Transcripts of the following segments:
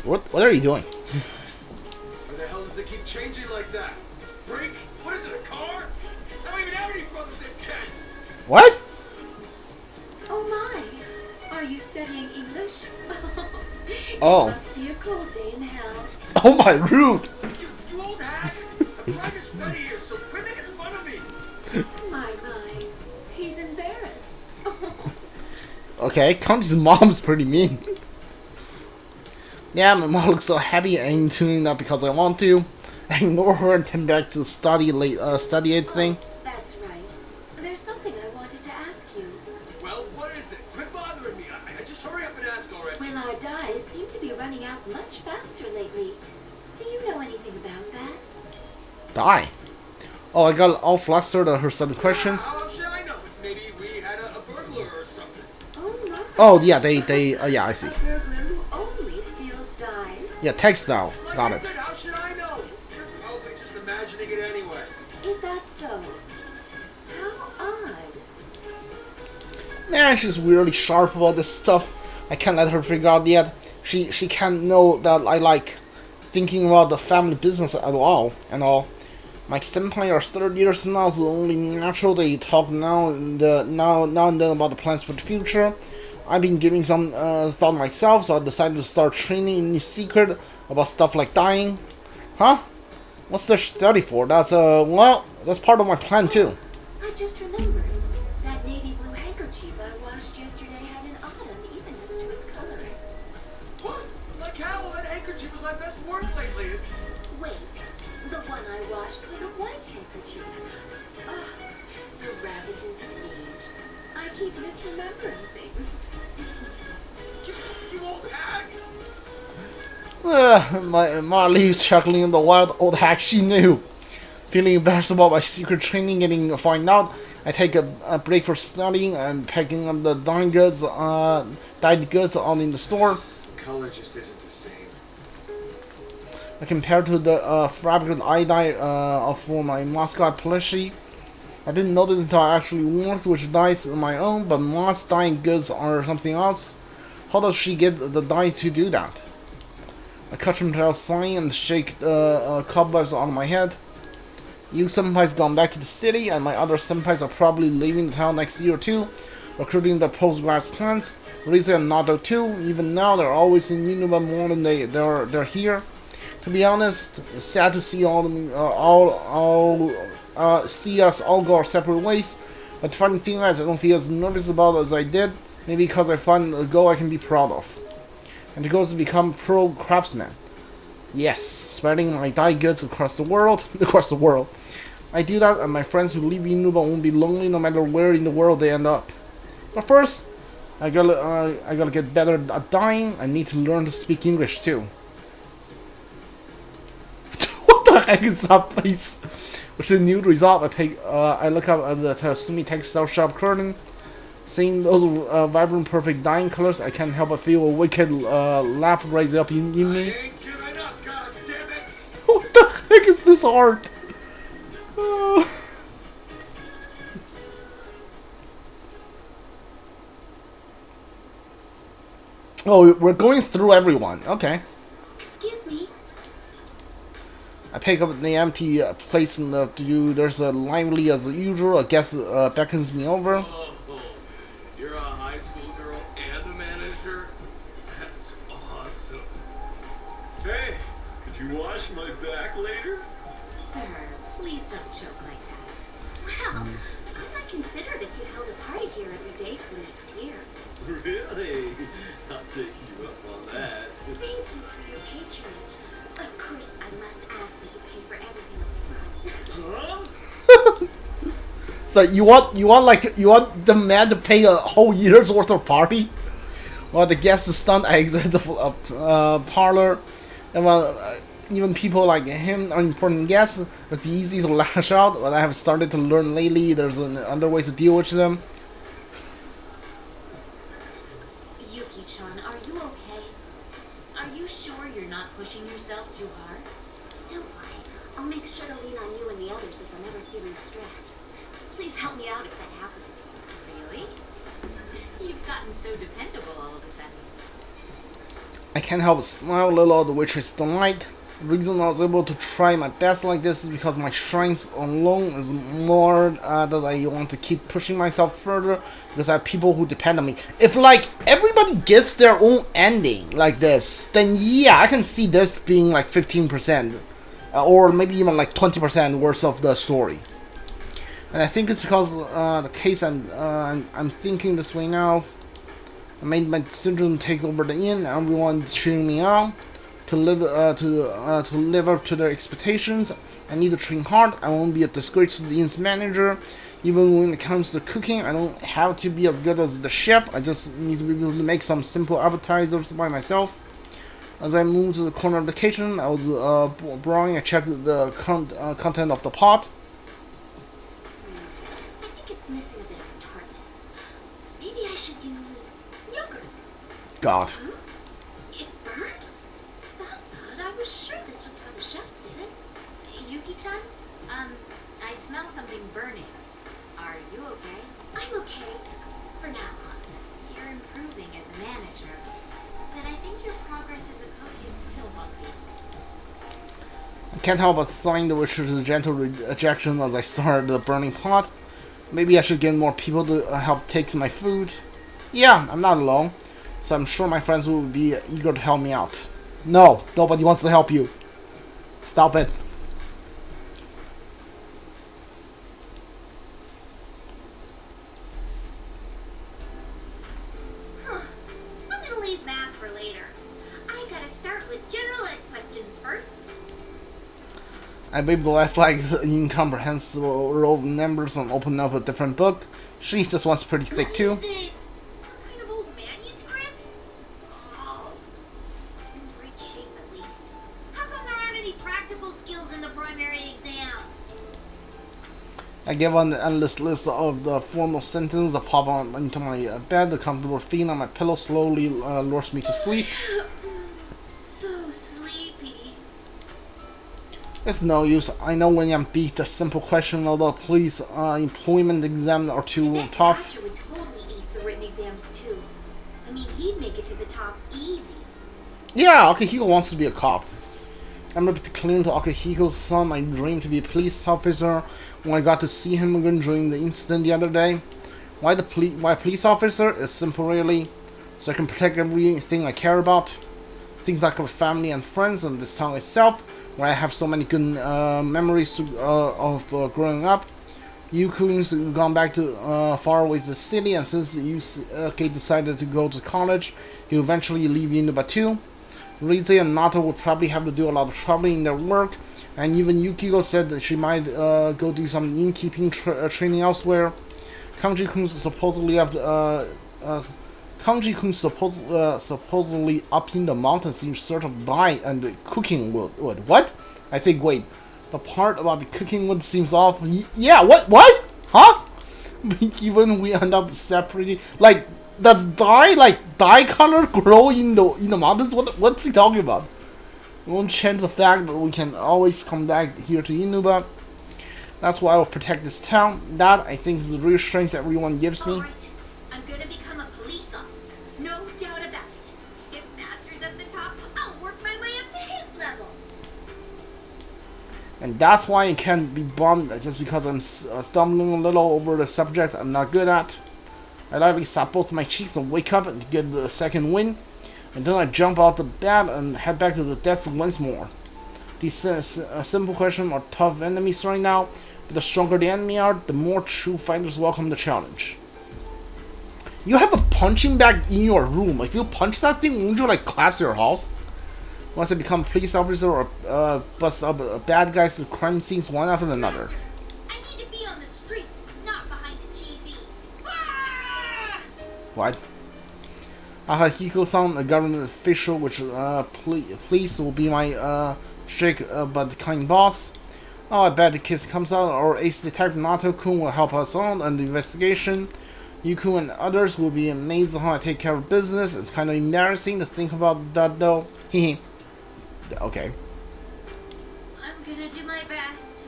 What are you doing? Why the hell does it keep changing like that? Freak? What is it, a car? I don't even have any brothers named Ken. What? Oh my! Are you studying English? Oh. It must be a cold day in hell. Oh my, rude. You old hag! I'm trying to study here, so quit making fun of me. My. He's embarrassed. Okay, Connie's mom's pretty mean. Yeah, my mom looks so happy I ain't tuning that because I want to. I ignore her and turn back to study it thing. That's right. There's something I wanted to ask you. Well, what is it? Quit bothering me. I just hurry up and ask already. Well, our dyes seem to be running out much faster lately. Do you know anything about that? Die. Oh, I got all flustered at her sudden questions. How should I know? Maybe we had a burglar or something. Oh my. Oh yeah, yeah, I see. A burglar who only steals dyes? Yeah, textile. Like Got I it. said, how should I know? You're probably just imagining it anyway. Is that so? How odd. Man, she's really sharp about this stuff. I can't let her figure out yet. She can't know that I like thinking about the family business at all and all. My senpai are 30 years now, so only natural they talk now and then about the plans for the future. I've been giving some thought myself, so I decided to start training in new secret about stuff like dying. Huh? What's the study for? That's well, that's part of my plan too. I just remembered. That navy blue handkerchief I washed yesterday had an odd unevenness to its coloring. What? Like how? That handkerchief was my best work lately. Wait, the one I washed was a white handkerchief. Ah, the ravages of age. I keep misremembering things. You old hag! My ma leaves chuckling in the wild old hack she knew. Feeling embarrassed about my secret training getting find out, I take a break for studying and packing up the dyed goods out in the store. The color just isn't the same. Compared to the fabric I dye for my mascot plushie. I didn't know this until I actually worked with dyes on my own, but Ma's dyeing goods are something else. How does she get the dye to do that? I cut from outside and shake cobwebs on my head. You senpai's gone back to the city, and my other senpais are probably leaving the town next year or two, recruiting their post-grad plans. Risa and Nato too. Even now, they're always in Inaba more than they're here. To be honest, it's sad to see see us all go our separate ways. But the funny thing is, I don't feel as nervous about it as I did. Maybe because I find a goal I can be proud of. And the goal is to become pro craftsman. Yes, spreading my dye goods across the world. I do that, and my friends who leave Inaba won't be lonely no matter where in the world they end up. But first, I gotta get better at dyeing. I need to learn to speak English too. What the heck is that face? Which is a new result. I look up at the Tatsumi textile shop curtain. Seeing those vibrant, perfect dyeing colors, I can't help but feel a wicked laugh rise up in me. I ain't giving up, goddammit! What the heck is this art? Oh, we're going through everyone. Okay. Excuse me. I pick up the empty place in the view. There's a lively as usual. A guest beckons me over. Oh, you're a high school girl and a manager? That's awesome. Hey, could you wash my back later? Sir, please don't joke like that. Well, I might consider it if you held a party here every day for the next year. Really? I'll take you up on that. Thank you for your patronage. Of course, I must ask that you pay for everything up front. Huh? So you want the man to pay a whole year's worth of party? While the guest is stunned, I exit the parlor, and while even people like him are important guests, it'd be easy to lash out. But I have started to learn lately there's other ways to deal with them. Yuki-chan, are you okay? Are you sure you're not pushing yourself too hard? Don't worry. I'll make sure to lean on you and the others if I'm ever feeling stressed. Please help me out if that happens. Really? You've gotten so dependable all of a sudden. I can't help but smile a little at the waitress delight. The reason I was able to try my best like this is because my strengths alone is more that I want to keep pushing myself further because I have people who depend on me. If like everybody gets their own ending like this, then yeah, I can see this being like 15% or maybe even like 20% worth of the story. And I think it's because the case I'm thinking this way now. I made my decision to take over the inn. Everyone's cheering me on. To live up to their expectations, I need to train hard. I won't be a disgrace to the inn's manager. Even when it comes to cooking, I don't have to be as good as the chef. I just need to be able to make some simple appetizers by myself. As I moved to the corner of the kitchen, I was browsing. I checked the content of the pot. I think it's missing a bit of tartness. Maybe I should use yogurt. God. Huh? It burned? That's odd. I was sure this was how the chefs did it. Yuki-chan? I smell something burning. Are you okay? I'm okay. For now. You're improving as a manager. But I think your progress as a cook is still bumpy. I can't help but sign the waitress a gentle rejection as I started the burning pot. Maybe I should get more people to help take my food. Yeah, I'm not alone, so I'm sure my friends will be eager to help me out. No, nobody wants to help you. Stop it. Huh. I'm gonna leave math for later. I gotta start with general ed questions first. I waved the left flag incomprehensible row of numbers and opened up a different book. Jeez, this one's pretty thick too. What is this? Some kind of old manuscript? Oh. In great shape at least. How come there aren't any practical skills in the primary exam? I give on the endless list of the formal sentence. I pop on into my bed. The comfortable feet on my pillow slowly lures me to sleep. So sleepy. It's no use. I know when I'm beat, a simple question of the police employment exam are too tough. Master would totally ace the written exams too. I mean, he'd make it to the top easy. Yeah, Akihiko wants to be a cop. I remember declaring to Akihiko's son my dream to be a police officer when I got to see him again during the incident the other day. Why a police officer? Is simple really. So I can protect everything I care about. Things like my family and friends and this town itself, where I have so many good memories of growing up. Yuku's gone back to far away to the city, and since Yusuke decided to go to college, he'll eventually leave Inaba too. Rize and Nato will probably have to do a lot of traveling in their work, and even Yukiko said that she might go do some innkeeping training elsewhere. Kanji-kun supposedly supposedly up in the mountains in search of dye and cooking wood. What? I think, wait, the part about the cooking wood seems off. Yeah, what? Huh? Even we end up separating, like, does dye color grow in the mountains? What's he talking about? It won't change the fact that we can always come back here to Inaba. That's why I will protect this town. That, I think, is the real strength everyone gives me. Alright, I'm gonna become a police officer. No doubt about it. If Master's at the top, I'll work my way up to his level. And that's why I can't be bummed just because I'm stumbling a little over the subject I'm not good at. I lightly slap both my cheeks and wake up and get the second win. And then I jump out the bed and head back to the desk once more. These simple questions are tough enemies right now, but the stronger the enemy are, the more true fighters welcome the challenge. You have a punching bag in your room. If you punch that thing, won't you like collapse your house? Once I become a police officer or bust up bad guys to crime scenes one after another. I need to be on the streets, not behind a TV. Ah! What? Akihiko-san, a government official, which police will be my strict but kind boss. Oh, I bet the kiss comes out, or Ace Detective Nato-kun will help us on the investigation. Yuku and others will be amazed at how I take care of business. It's kind of embarrassing to think about that though. Hehe. Okay. I'm gonna do my best.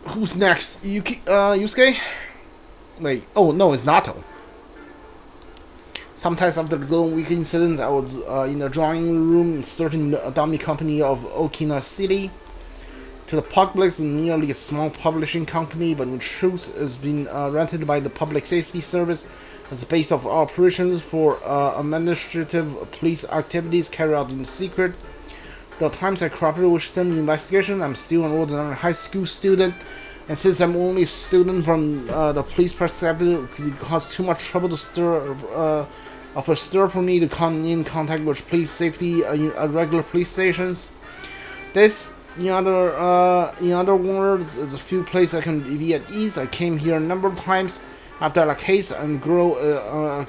Who's next? Yusuke? Wait, oh no, it's Nato. Sometimes after the Golden Week incidents, I was in the drawing room searching the dummy company of Okina City. To the public, it's merely a small publishing company, but in truth, it's been rented by the Public Safety Service as a base of operations for administrative police activities carried out in secret. The times I cooperated with them in the investigation, I'm still enrolled as a high school student, and since I'm only a student from the police perspective, it could cause too much trouble to stir for me to come in contact with police safety at regular police stations. This, in other words, is a few places I can be at ease. I came here a number of times after a case and grow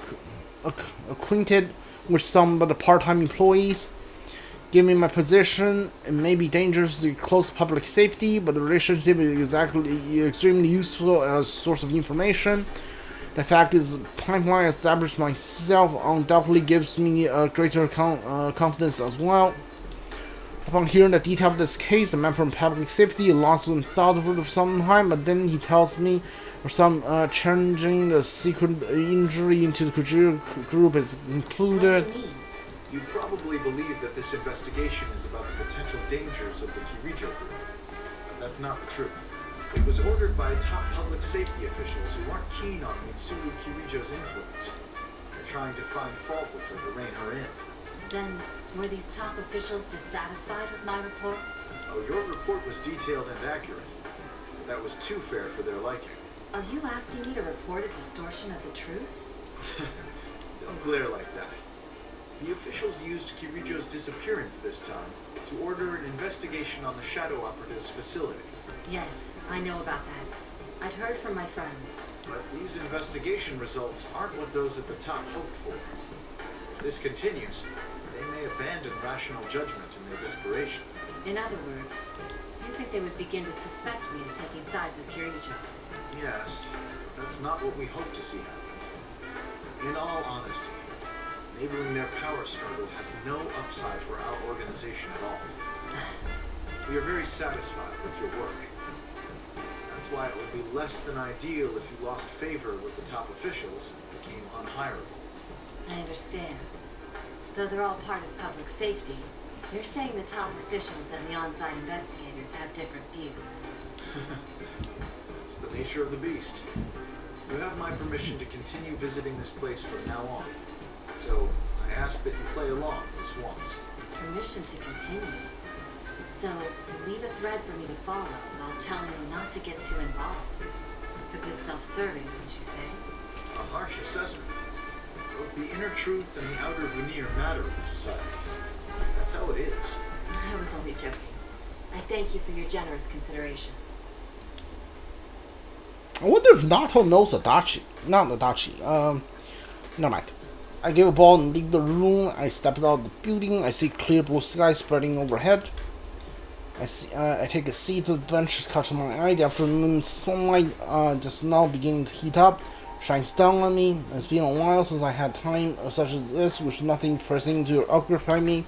acquainted with some of the part-time employees. Given my position, it may be dangerous to close public safety, but the relationship is extremely useful as a source of information. The fact is, the pipeline I established myself undoubtedly gives me a greater confidence as well. Upon hearing the detail of this case, the man from public safety lost some thought for some time, but then he tells me for some changing the secret injury into the Kujiro group is included. What do you mean? You probably believe that this investigation is about the potential dangers of the Kirijo group. But that's not the truth. It was ordered by top public safety officials who aren't keen on Mitsuru Kirijo's influence. They're trying to find fault with her to rein her in. Then, were these top officials dissatisfied with my report? Oh, your report was detailed and accurate. That was too fair for their liking. Are you asking me to report a distortion of the truth? Don't glare like that. The officials used Kirijo's disappearance this time to order an investigation on the Shadow Operatives facility. Yes, I know about that. I'd heard from my friends. But these investigation results aren't what those at the top hoped for. If this continues, they may abandon rational judgment in their desperation. In other words, you think they would begin to suspect me as taking sides with Kirijo? Yes, but that's not what we hope to see happen. In all honesty, enabling their power struggle has no upside for our organization at all. We are very satisfied with your work. That's why it would be less than ideal if you lost favor with the top officials and became unhireable. I understand. Though they're all part of public safety, you're saying the top officials and the on-site investigators have different views. That's the nature of the beast. You have my permission to continue visiting this place from now on. So, I ask that you play along this once. Permission to continue. So, leave a thread for me to follow while telling me not to get too involved. A bit self-serving, wouldn't you say? A harsh assessment. Both the inner truth and the outer veneer matter in society. That's how it is. I was only joking. I thank you for your generous consideration. I wonder if Nato knows Adachi. Not Adachi. Never mind. I give a ball and leave the room. I step out of the building. I see clear blue sky spreading overhead. I take a seat at the bench, catching my eye. The afternoon sunlight just now beginning to heat up, shines down on me. It's been a while since I had time such as this, with nothing pressing to occupy me.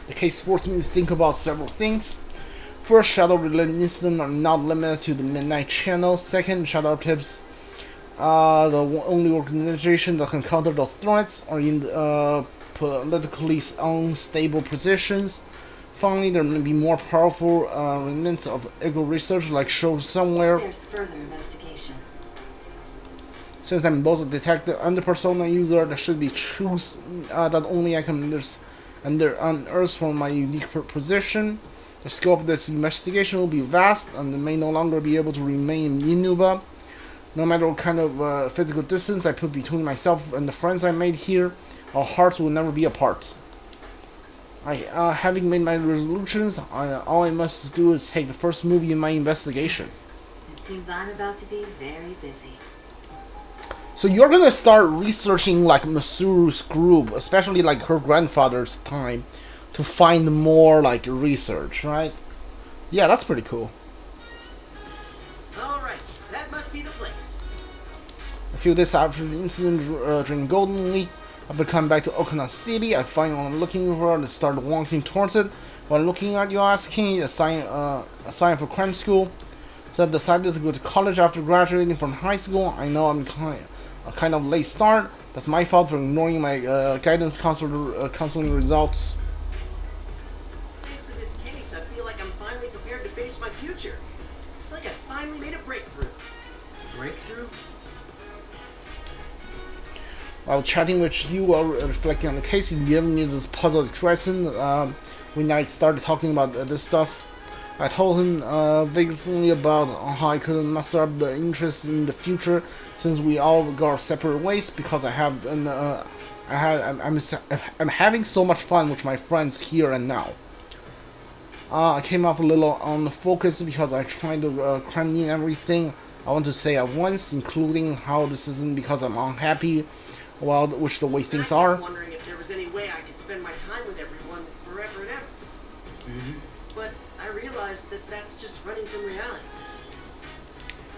The case forced me to think about several things. First, shadow-related incidents are not limited to the Midnight Channel. Second, Shadow Operatives, the only organization that can counter those threats, are in politically unstable positions. Finally, there may be more powerful remnants of ego research like shown somewhere. There's further investigation. Since I'm both a detective and a persona user, there should be truths that only I can unearth from my unique position. The scope of this investigation will be vast, and I may no longer be able to remain in Inaba. No matter what kind of physical distance I put between myself and the friends I made here, our hearts will never be apart. Having made my resolutions, all I must do is take the first move in my investigation. It seems I'm about to be very busy. So you're gonna start researching like Masuru's group, especially like her grandfather's time, to find more like research, right? Yeah, that's pretty cool. Alright, that must be the place. A few days after the incident during Golden Week, after coming back to Okina City, I find what I'm looking for and started walking towards it. While looking at your asking, a sign for crime school. So I decided to go to college after graduating from high school. I know I'm a kind of late start. That's my fault for ignoring my guidance counseling results. Thanks to this case, I feel like I'm finally prepared to face my future. It's like I finally made a breakthrough. Breakthrough? While chatting with you while reflecting on the case, he gave me this puzzle question. When I started talking about this stuff, I told him vaguely about how I couldn't muster up the interest in the future since we all go our separate ways because I'm having so much fun with my friends here and now. I came off a little unfocused because I tried to cram in everything I want to say at once, including how this isn't because I'm unhappy, well, which the way things are. I'm wondering if there was any way I could spend my time with everyone forever and ever. But I realized that that's just running from reality.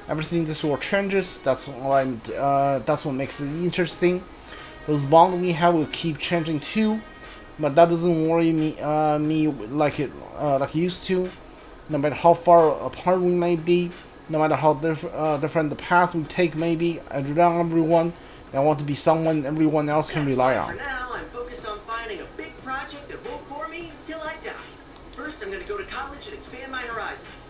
Everything just sort of changes. That's what makes it interesting. Those bonds we have will keep changing too, but that doesn't worry me like it used to. No matter how far apart we may be, no matter how different the path we take may be, I rely on everyone. I want to be someone everyone else can rely on. For now, I'm focused on finding a big project that won't bore me till I die. First, I'm gonna go to college and expand my horizons.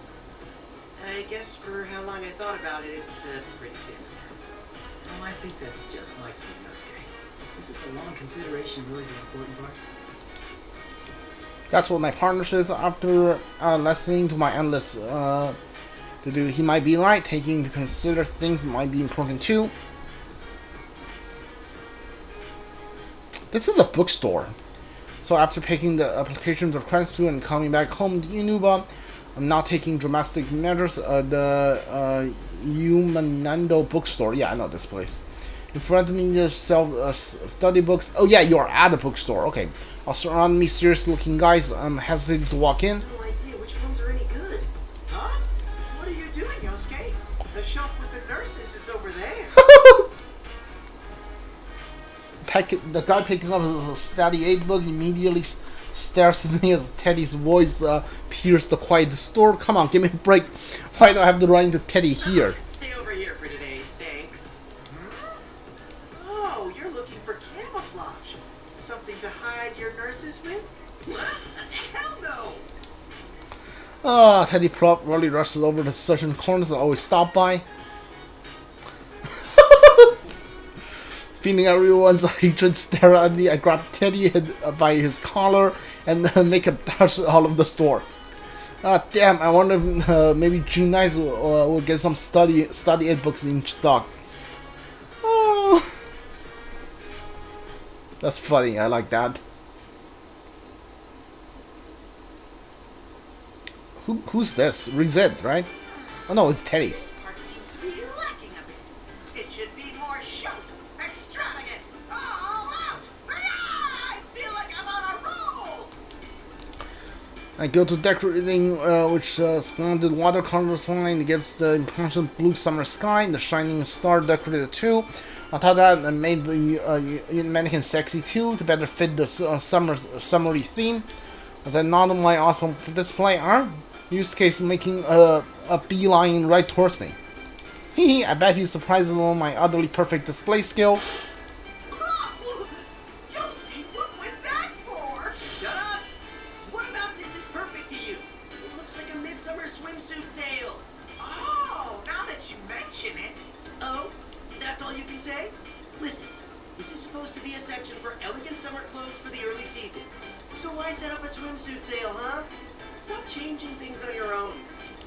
I guess for how long I thought about it, it's pretty standard. Oh, I think that's just like you, Yosuke. Isn't the long consideration really the important part? That's what my partner says after listening to my endless to do. He might be right. Taking into consider things might be important too. This is a bookstore. So after picking the applications of crime school and coming back home to Inaba, I'm now taking drastic measures at the Umanando bookstore. Yeah, I know this place. In front of me, there's study books. Oh yeah, you're at a bookstore. Okay. Also around me, serious-looking guys. I'm hesitating to walk in. No idea which ones are any good. Huh? What are you doing, Yosuke? The shelf with the nurses is over there. The guy picking up a study aid book immediately stares at me as Teddy's voice pierces the quiet store. Come on, give me a break. Why do I have to run into Teddy here? Stay over here for today, thanks. Oh, you're looking for camouflage. Something to hide your nurses with? What? Hell no! Teddy probably rushes over to certain corners I always stop by. Feeling everyone's hatred stare at me, I grab Teddy by his collar and make a dash out of the store. Damn, I wonder if maybe Junai's will get some study aid books in stock. Oh, that's funny, I like that. Who's this? Rizet, right? Oh no, it's Teddy. This part seems to be lacking a bit. It should be more showy, extravagant, all out. I feel like I'm on a roll. I go to decorating, which splendid watercolor sign gives the impression of blue summer sky and the shining star decorated too. On top of that, I made the mannequin sexy too to better fit the summery theme. As I nod on my awesome display arm, Yusuke's making a beeline right towards me. Hehe, I bet he's surprised at my utterly perfect display skill. Yosuke, what was that for? Shut up! What about this is perfect to you? It looks like a midsummer swimsuit sale. Oh, now that you mention it. Oh, that's all you can say? Listen, this is supposed to be a section for elegant summer clothes for the early season. So why set up a swimsuit sale, huh? Stop changing things on your own.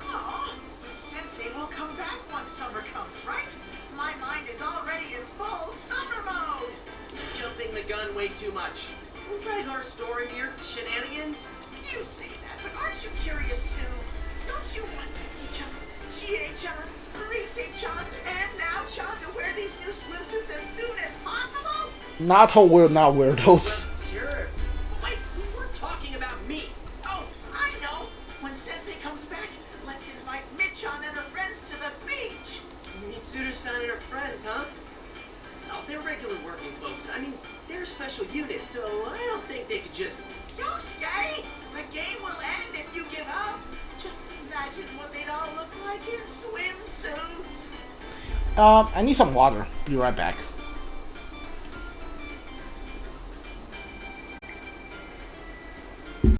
Aw, but Sensei will come back once summer comes, right? My mind is already in full summer mode. Jumping the gun way too much. Don't drag our store into your shenanigans. You say that, but aren't you curious too? Don't you want Yuki-chan, Chie-chan, Rise-chan, and now-chan to wear these new swimsuits as soon as possible? Nato will not wear those. Sure. Wait, we weren't talking about me. Oh, I know. When Sensei comes back, let's invite Mid-chan and her friends to the beach. Mitsuru-san and her friends, huh? Oh, they're regular working folks. I mean, they're special unit, so I don't think they could just... Yosuke! The game will end if you give up! Just imagine what they'd all look like in swimsuits! I need some water. Be right back.